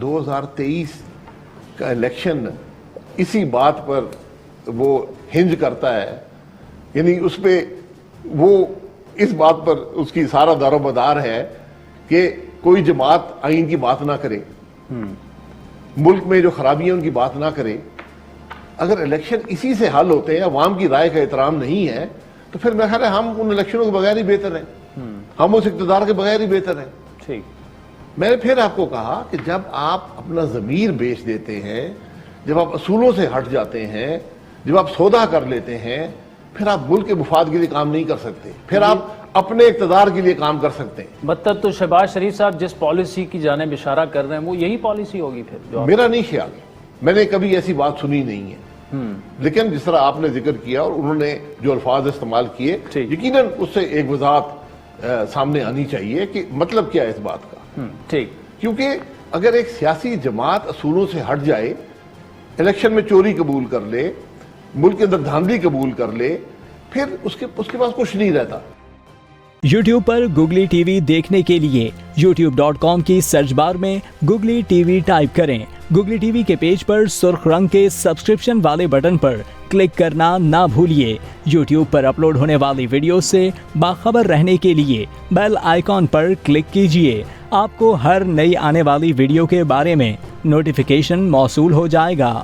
2023 کا الیکشن اسی بات پر وہ ہنج کرتا ہے، یعنی اس پہ وہ اس بات پر اس کی سارا دار و مدار ہے کہ کوئی جماعت آئین کی بات نہ کرے، ملک میں جو خرابیاں ان کی بات نہ کرے۔ اگر الیکشن اسی سے حل ہوتے ہیں، عوام کی رائے کا احترام نہیں ہے، تو پھر میرا خیال ہے ہم ان الیکشنوں کے بغیر ہی بہتر ہیں، ہم اس اقتدار کے بغیر ہی بہتر ہیں۔ ٹھیک، میں نے پھر آپ کو کہا کہ جب آپ اپنا ضمیر بیچ دیتے ہیں، جب آپ اصولوں سے ہٹ جاتے ہیں، جب آپ سودا کر لیتے ہیں، پھر آپ ملک کے مفاد کے لیے کام نہیں کر سکتے، پھر آپ اپنے اقتدار کے لیے کام کر سکتے ہیں۔ مطلب تو شہباز شریف صاحب جس پالیسی کی جانب اشارہ کر رہے ہیں وہ یہی پالیسی ہوگی پھر جو میرا نہیں خیال، میں نے کبھی ایسی بات سنی نہیں ہے، لیکن جس طرح آپ نے ذکر کیا اور انہوں نے جو الفاظ استعمال کیے، یقیناً اس سے ایک وضاحت سامنے آنی چاہیے کہ مطلب کیا ہے اس بات کا۔ ٹھیک، کیونکہ اگر ایک سیاسی جماعت اصولوں سے ہٹ جائے، الیکشن میں چوری قبول کر لے، ملک کے اندر دھاندلی قبول کر لے، پھر اس کے پاس کچھ نہیں رہتا۔ یوٹیوب پر گوگلی ٹی وی دیکھنے کے لیے youtube.com کی سرچ بار میں گوگلی ٹی وی ٹائپ کریں۔ گوگلی ٹی وی کے پیج پر سرخ رنگ کے سبسکرپشن والے بٹن پر کلک کرنا نہ بھولیے۔ یوٹیوب پر اپلوڈ ہونے والی ویڈیو سے باخبر رہنے کے لیے بیل آئیکن پر کلک کیجیے۔ آپ کو ہر نئی آنے والی ویڈیو کے بارے میں نوٹیفیکیشن موصول ہو جائے گا۔